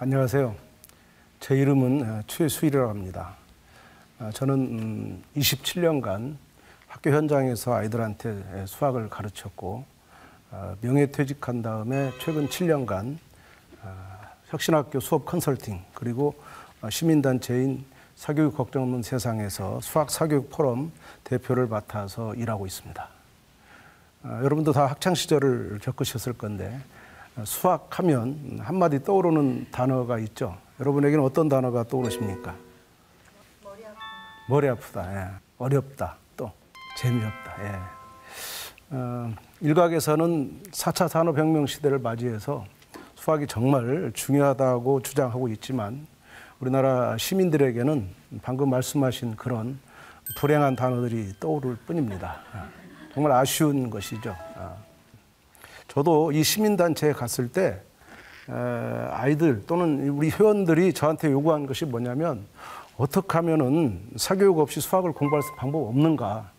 안녕하세요. 제 이름은 최수일이라고 합니다. 저는 27년간 학교 현장에서 아이들한테 수학을 가르쳤고 명예퇴직한 다음에 최근 7년간 혁신학교 수업 컨설팅 그리고 시민단체인 사교육 걱정 없는 세상에서 수학 사교육 포럼 대표를 맡아서 일하고 있습니다. 여러분도 다 학창시절을 겪으셨을 건데 수학하면 한마디 떠오르는 단어가 있죠. 여러분에게는 어떤 단어가 떠오르십니까? 머리 아프다. 예. 어렵다. 또 재미없다. 예. 일각에서는 4차 산업혁명 시대를 맞이해서 수학이 정말 중요하다고 주장하고 있지만 우리나라 시민들에게는 방금 말씀하신 그런 불행한 단어들이 떠오를 뿐입니다. 정말 아쉬운 것이죠. 저도 이 시민단체에 갔을 때 아이들 또는 우리 회원들이 저한테 요구한 것이 뭐냐면 어떻게 하면은 사교육 없이 수학을 공부할 수 있는 방법이 없는가.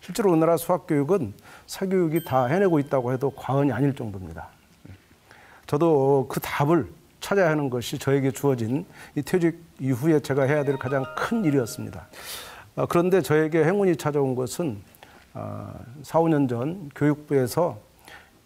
실제로 우리나라 수학교육은 사교육이 다 해내고 있다고 해도 과언이 아닐 정도입니다. 저도 그 답을 찾아야 하는 것이 저에게 주어진 이 퇴직 이후에 제가 해야 될 가장 큰 일이었습니다. 그런데 저에게 행운이 찾아온 것은 4, 5년 전 교육부에서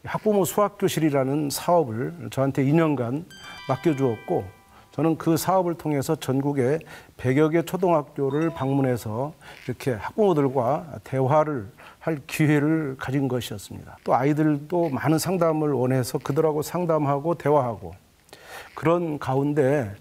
학부모 수학교실이라는 사업을 저한테 2년간 맡겨주었고 저는 그 사업을 통해서 전국에 100여 개 초등학교를 방문해서 이렇게 학부모들과 대화를 할 기회를 가진 것이었습니다. 또 아이들도 많은 상담을 원해서 그들하고 상담하고 대화하고 그런 가운데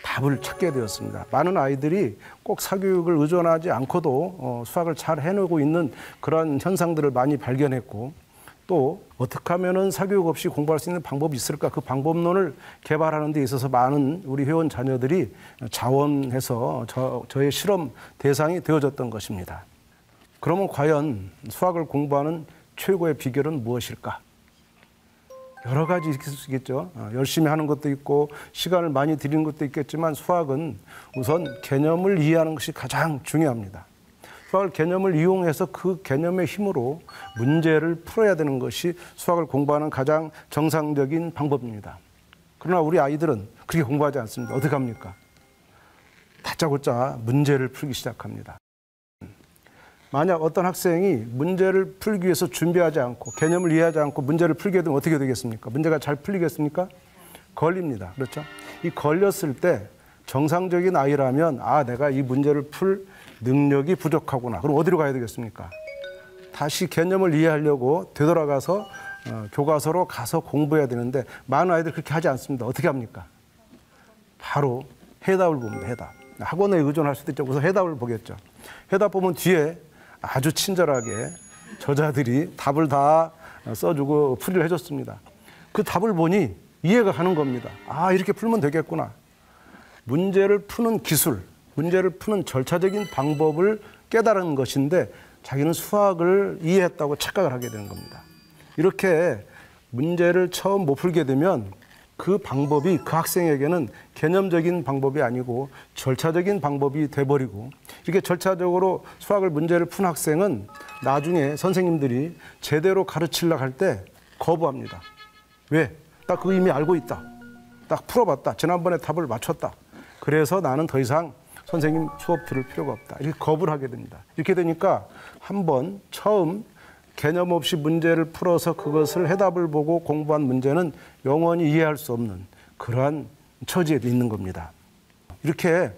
답을 찾게 되었습니다. 많은 아이들이 꼭 사교육을 의존하지 않고도 수학을 잘 해내고 있는 그런 현상들을 많이 발견했고 또 어떻게 하면 사교육 없이 공부할 수 있는 방법이 있을까? 그 방법론을 개발하는 데 있어서 많은 우리 회원 자녀들이 자원해서 저의 실험 대상이 되어졌던 것입니다. 그러면 과연 수학을 공부하는 최고의 비결은 무엇일까? 여러 가지 있을 수 있겠죠. 열심히 하는 것도 있고 시간을 많이 들이는 것도 있겠지만 수학은 우선 개념을 이해하는 것이 가장 중요합니다. 수학을 개념을 이용해서 그 개념의 힘으로 문제를 풀어야 되는 것이 수학을 공부하는 가장 정상적인 방법입니다. 그러나 우리 아이들은 그렇게 공부하지 않습니다. 어떻게 합니까? 다짜고짜 문제를 풀기 시작합니다. 만약 어떤 학생이 문제를 풀기 위해서 준비하지 않고 개념을 이해하지 않고 문제를 풀게 되면 어떻게 되겠습니까? 문제가 잘 풀리겠습니까? 걸립니다. 그렇죠? 이 걸렸을 때 정상적인 아이라면 내가 이 문제를 풀 능력이 부족하구나. 그럼 어디로 가야 되겠습니까? 다시 개념을 이해하려고 되돌아가서 교과서로 가서 공부해야 되는데 많은 아이들이 그렇게 하지 않습니다. 어떻게 합니까? 바로 해답을 봅니다. 해답. 학원에 의존할 수도 있죠. 우선 해답을 보겠죠. 해답 보면 뒤에 아주 친절하게 저자들이 답을 다 써주고 풀이를 해줬습니다. 그 답을 보니 이해가 가는 겁니다. 이렇게 풀면 되겠구나. 문제를 푸는 기술, 문제를 푸는 절차적인 방법을 깨달은 것인데 자기는 수학을 이해했다고 착각을 하게 되는 겁니다. 이렇게 문제를 처음 못 풀게 되면 그 방법이 그 학생에게는 개념적인 방법이 아니고 절차적인 방법이 돼버리고 이렇게 절차적으로 수학을 문제를 푼 학생은 나중에 선생님들이 제대로 가르치려고 할 때 거부합니다. 왜? 딱 그 이미 알고 있다. 딱 풀어봤다. 지난번에 답을 맞췄다. 그래서 나는 더 이상 선생님 수업 들을 필요가 없다. 이렇게 거부를 하게 됩니다. 이렇게 되니까 한번 처음 개념 없이 문제를 풀어서 그것을 해답을 보고 공부한 문제는 영원히 이해할 수 없는 그러한 처지에 있는 겁니다. 이렇게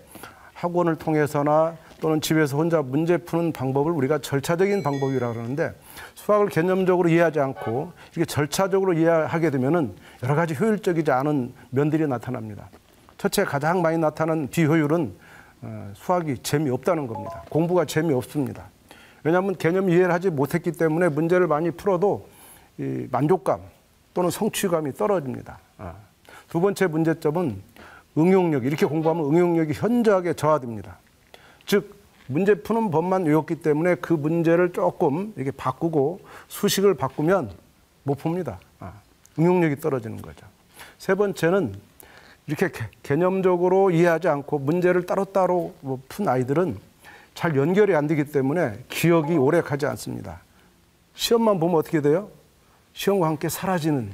학원을 통해서나 또는 집에서 혼자 문제 푸는 방법을 우리가 절차적인 방법이라고 하는데 수학을 개념적으로 이해하지 않고 이렇게 절차적으로 이해하게 되면은 여러 가지 효율적이지 않은 면들이 나타납니다. 첫째 가장 많이 나타나는 비효율은 수학이 재미없다는 겁니다. 공부가 재미없습니다. 왜냐하면 개념 이해를 하지 못했기 때문에 문제를 많이 풀어도 이 만족감 또는 성취감이 떨어집니다. 두 번째 문제점은 응용력. 이렇게 공부하면 응용력이 현저하게 저하됩니다. 즉 문제 푸는 법만 외웠기 때문에 그 문제를 조금 이렇게 바꾸고 수식을 바꾸면 못 풉니다. 응용력이 떨어지는 거죠. 세 번째는 이렇게 개념적으로 이해하지 않고 문제를 따로따로 푼 아이들은 잘 연결이 안 되기 때문에 기억이 오래 가지 않습니다. 시험만 보면 어떻게 돼요? 시험과 함께 사라지는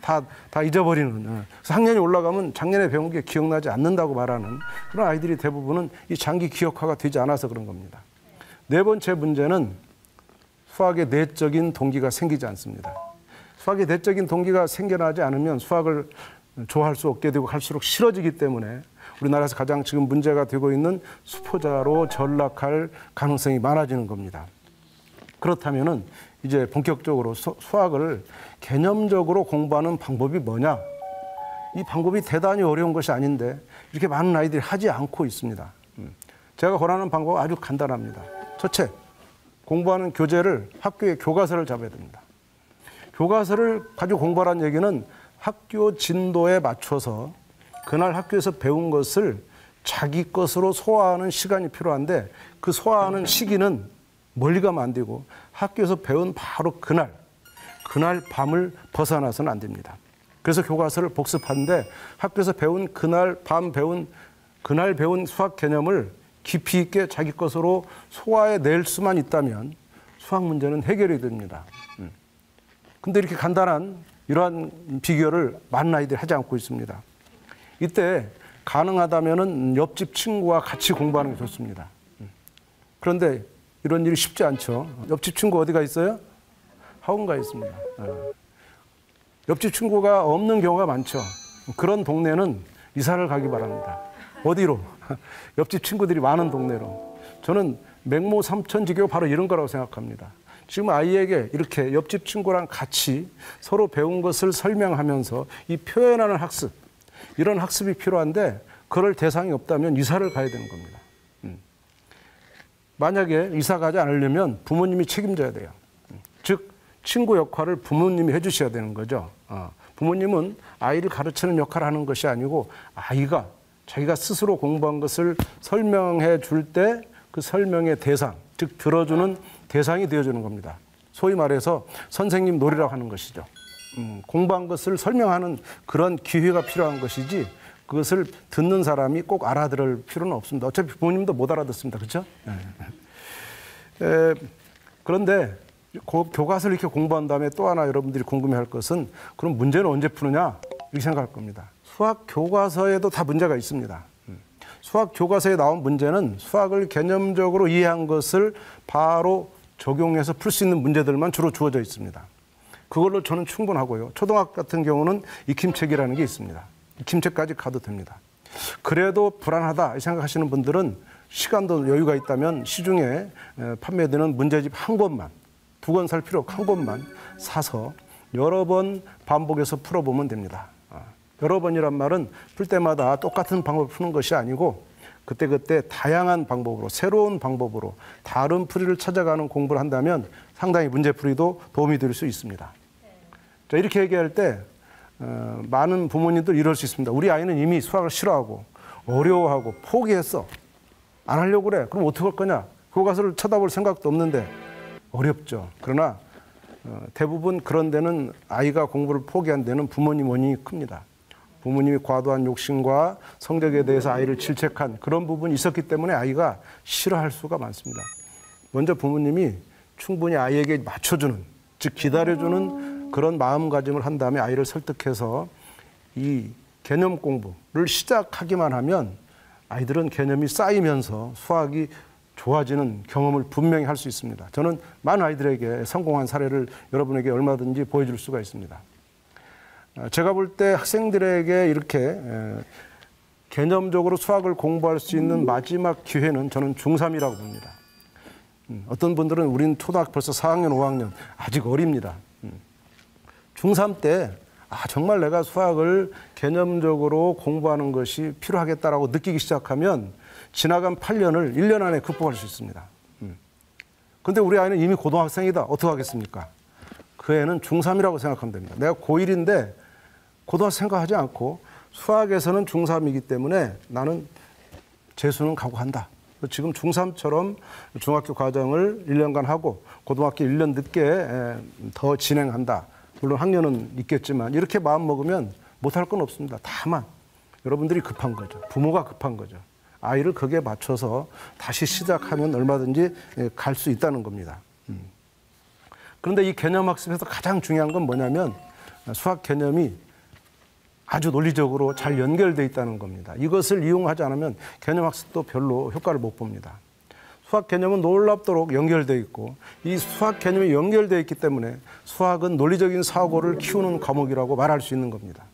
다 잊어버리는. 그래서 학년이 올라가면 작년에 배운 게 기억나지 않는다고 말하는 그런 아이들이 대부분은 이 장기 기억화가 되지 않아서 그런 겁니다. 네 번째 문제는 수학의 내적인 동기가 생기지 않습니다. 수학의 내적인 동기가 생겨나지 않으면 수학을 좋아할 수 없게 되고 갈수록 싫어지기 때문에 우리나라에서 가장 지금 문제가 되고 있는 수포자로 전락할 가능성이 많아지는 겁니다. 그렇다면은 이제 본격적으로 수학을 개념적으로 공부하는 방법이 뭐냐? 이 방법이 대단히 어려운 것이 아닌데 이렇게 많은 아이들이 하지 않고 있습니다. 제가 권하는 방법은 아주 간단합니다. 첫째, 공부하는 교재를 학교의 교과서를 잡아야 됩니다. 교과서를 가지고 공부하라는 얘기는 학교 진도에 맞춰서 그날 학교에서 배운 것을 자기 것으로 소화하는 시간이 필요한데 그 소화하는 시기는 멀리 가면 안 되고 학교에서 배운 바로 그날 밤을 벗어나서는 안 됩니다. 그래서 교과서를 복습하는데 학교에서 배운 그날 배운 수학 개념을 깊이 있게 자기 것으로 소화해 낼 수만 있다면 수학 문제는 해결이 됩니다. 근데 이렇게 간단한 이러한 비결을 많은 아이들이 하지 않고 있습니다. 이때 가능하다면은 옆집 친구와 같이 공부하는 게 좋습니다. 그런데 이런 일이 쉽지 않죠. 옆집 친구 어디가 있어요? 학원가에 있습니다. 옆집 친구가 없는 경우가 많죠. 그런 동네는 이사를 가기 바랍니다. 어디로? 옆집 친구들이 많은 동네로. 저는 맹모 삼천지교 바로 이런 거라고 생각합니다. 지금 아이에게 이렇게 옆집 친구랑 같이 서로 배운 것을 설명하면서 이 표현하는 학습, 이런 학습이 필요한데 그럴 대상이 없다면 이사를 가야 되는 겁니다. 만약에 이사 가지 않으려면 부모님이 책임져야 돼요. 즉 친구 역할을 부모님이 해주셔야 되는 거죠. 부모님은 아이를 가르치는 역할을 하는 것이 아니고 아이가 자기가 스스로 공부한 것을 설명해 줄 때 그 설명의 대상, 즉 들어주는 대상이 되어주는 겁니다. 소위 말해서 선생님 놀이라고 하는 것이죠. 공부한 것을 설명하는 그런 기회가 필요한 것이지 그것을 듣는 사람이 꼭 알아들을 필요는 없습니다. 어차피 부모님도 못 알아듣습니다. 그렇죠? 그런데 교과서를 이렇게 공부한 다음에 또 하나 여러분들이 궁금해할 것은 그럼 문제는 언제 푸느냐? 이렇게 생각할 겁니다. 수학 교과서에도 다 문제가 있습니다. 수학 교과서에 나온 문제는 수학을 개념적으로 이해한 것을 바로 적용해서 풀 수 있는 문제들만 주로 주어져 있습니다. 그걸로 저는 충분하고요. 초등학교 같은 경우는 익힘책이라는 게 있습니다. 익힘책까지 가도 됩니다. 그래도 불안하다 생각하시는 분들은 시간도 여유가 있다면 시중에 판매되는 문제집 한 권만, 두 권 살 필요 없고 한 권만 사서 여러 번 반복해서 풀어보면 됩니다. 여러 번이란 말은 풀 때마다 똑같은 방법을 푸는 것이 아니고 그때그때 다양한 방법으로 새로운 방법으로 다른 풀이를 찾아가는 공부를 한다면 상당히 문제풀이도 도움이 될 수 있습니다. 자, 이렇게 얘기할 때 많은 부모님들 이럴 수 있습니다. 우리 아이는 이미 수학을 싫어하고 어려워하고 포기했어. 안 하려고 그래. 그럼 어떻게 할 거냐? 교과서를 쳐다볼 생각도 없는데 어렵죠. 그러나 대부분 그런 데는 아이가 공부를 포기한 데는 부모님 원인이 큽니다. 부모님이 과도한 욕심과 성적에 대해서 아이를 질책한 그런 부분이 있었기 때문에 아이가 싫어할 수가 많습니다. 먼저 부모님이 충분히 아이에게 맞춰주는, 즉 기다려주는 그런 마음가짐을 한 다음에 아이를 설득해서 이 개념 공부를 시작하기만 하면 아이들은 개념이 쌓이면서 수학이 좋아지는 경험을 분명히 할 수 있습니다. 저는 많은 아이들에게 성공한 사례를 여러분에게 얼마든지 보여줄 수가 있습니다. 제가 볼 때 학생들에게 이렇게 개념적으로 수학을 공부할 수 있는 마지막 기회는 저는 중3이라고 봅니다. 어떤 분들은 우린 초등학교 벌써 4학년, 5학년 아직 어립니다. 중3 때 정말 내가 수학을 개념적으로 공부하는 것이 필요하겠다라고 느끼기 시작하면 지나간 8년을 1년 안에 극복할 수 있습니다. 그런데 우리 아이는 이미 고등학생이다. 어떻게 하겠습니까? 그 애는 중3이라고 생각하면 됩니다. 내가 고1인데 고등학생 생각하지 않고 수학에서는 중3이기 때문에 나는 재수는 각오한다. 지금 중3처럼 중학교 과정을 1년간 하고 고등학교 1년 늦게 더 진행한다. 물론 학년은 있겠지만 이렇게 마음 먹으면 못할 건 없습니다. 다만 여러분들이 급한 거죠. 부모가 급한 거죠. 아이를 거기에 맞춰서 다시 시작하면 얼마든지 갈 수 있다는 겁니다. 그런데 이 개념학습에서 가장 중요한 건 뭐냐면 수학 개념이 아주 논리적으로 잘 연결되어 있다는 겁니다. 이것을 이용하지 않으면 개념학습도 별로 효과를 못 봅니다. 수학 개념은 놀랍도록 연결되어 있고 이 수학 개념이 연결되어 있기 때문에 수학은 논리적인 사고를 키우는 과목이라고 말할 수 있는 겁니다.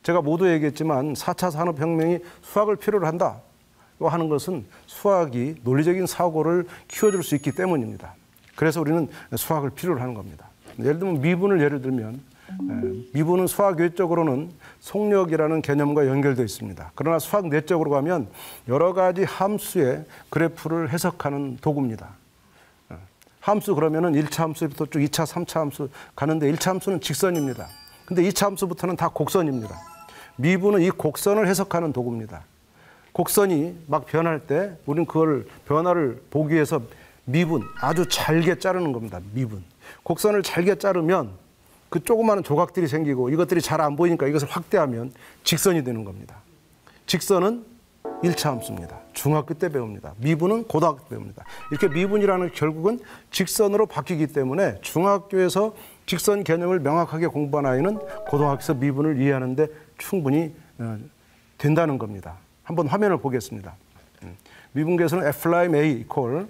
제가 모두 얘기했지만 4차 산업혁명이 수학을 필요로 한다 하는 것은 수학이 논리적인 사고를 키워줄 수 있기 때문입니다. 그래서 우리는 수학을 필요로 하는 겁니다. 예를 들면 미분을 예를 들면 미분은 수학 외적으로는 속력이라는 개념과 연결되어 있습니다. 그러나 수학 내적으로 가면 여러 가지 함수의 그래프를 해석하는 도구입니다. 함수 그러면은 1차 함수부터 쭉 2차, 3차 함수 가는데 1차 함수는 직선입니다. 근데 2차 함수부터는 다 곡선입니다. 미분은 이 곡선을 해석하는 도구입니다. 곡선이 막 변할 때 우리는 그걸 변화를 보기 위해서 미분, 아주 잘게 자르는 겁니다. 미분. 곡선을 잘게 자르면 그 조그마한 조각들이 생기고 이것들이 잘 안 보이니까 이것을 확대하면 직선이 되는 겁니다. 직선은 1차 함수입니다. 중학교 때 배웁니다. 미분은 고등학교 때 배웁니다. 이렇게 미분이라는 결국은 직선으로 바뀌기 때문에 중학교에서 직선 개념을 명확하게 공부한 아이는 고등학교에서 미분을 이해하는데 충분히 된다는 겁니다. 한번 화면을 보겠습니다. 미분계수는 F'A equal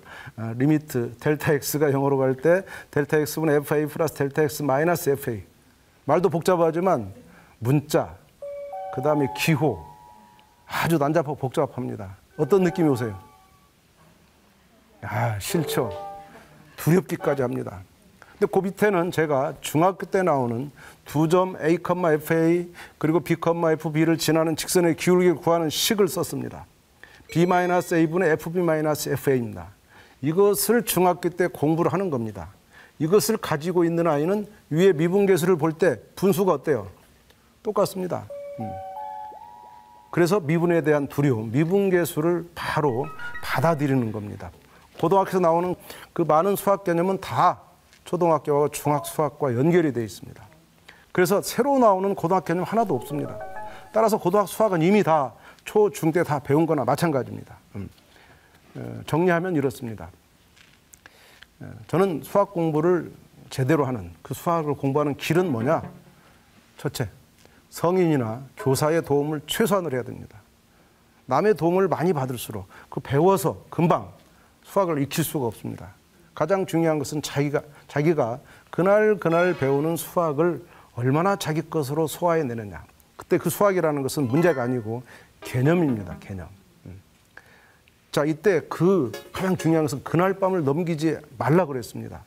리미트 델타 X가 0으로 갈 때 델타 X분의 FA 플러스 델타 X 마이너스 FA. 말도 복잡하지만 문자, 그 다음에 기호 아주 난잡하고 복잡합니다. 어떤 느낌이 오세요? 싫죠. 두렵기까지 합니다. 근데 그 밑에는 제가 중학교 때 나오는 두 점 A, FA 그리고 B, FB를 지나는 직선의 기울기를 구하는 식을 썼습니다. B-A분의 FB-FA입니다. 이것을 중학교 때 공부를 하는 겁니다. 이것을 가지고 있는 아이는 위에 미분계수를 볼 때 분수가 어때요? 똑같습니다. 그래서 미분에 대한 두려움, 미분계수를 바로 받아들이는 겁니다. 고등학교에서 나오는 그 많은 수학 개념은 다 초등학교와 중학 수학과 연결이 되어 있습니다. 그래서 새로 나오는 고등학교 개념 하나도 없습니다. 따라서 고등학교 수학은 이미 다 초, 중 때 다 배운 거나 마찬가지입니다. 정리하면 이렇습니다. 저는 수학 공부를 제대로 하는 그 수학을 공부하는 길은 뭐냐? 첫째, 성인이나 교사의 도움을 최소한으로 해야 됩니다. 남의 도움을 많이 받을수록 그 배워서 금방 수학을 익힐 수가 없습니다. 가장 중요한 것은 자기가 그날 배우는 수학을 얼마나 자기 것으로 소화해내느냐. 그때 그 수학이라는 것은 문제가 아니고 개념입니다. 개념. 자, 이때 그 가장 중요한 것은 그날 밤을 넘기지 말라 그랬습니다.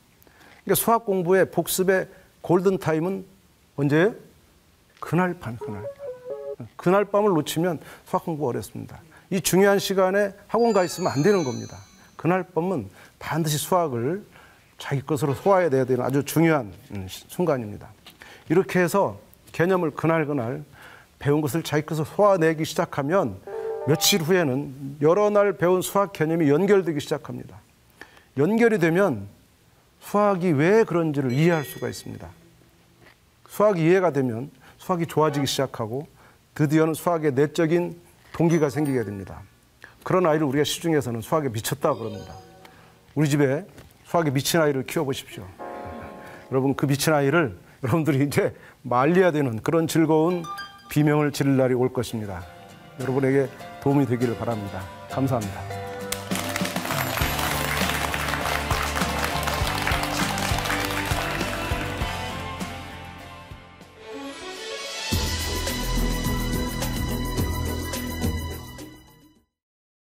그러니까 수학 공부의 복습의 골든타임은 언제예요? 그날 밤. 그날 밤을 놓치면 수학 공부 어렵습니다. 이 중요한 시간에 학원 가 있으면 안 되는 겁니다. 그날 밤은 반드시 수학을 자기 것으로 소화해내야 되는 아주 중요한 순간입니다. 이렇게 해서 개념을 그날 배운 것을 자기 것으로 소화내기 시작하면 며칠 후에는 여러 날 배운 수학 개념이 연결되기 시작합니다. 연결이 되면 수학이 왜 그런지를 이해할 수가 있습니다. 수학이 이해가 되면 수학이 좋아지기 시작하고 드디어는 수학의 내적인 동기가 생기게 됩니다. 그런 아이를 우리가 시중에서는 수학에 미쳤다고 그럽니다. 우리 집에 수학에 미친 아이를 키워보십시오. 여러분, 그 미친 아이를 여러분들이 이제 말려야 되는 그런 즐거운 비명을 지를 날이 올 것입니다. 여러분에게 도움이 되기를 바랍니다. 감사합니다.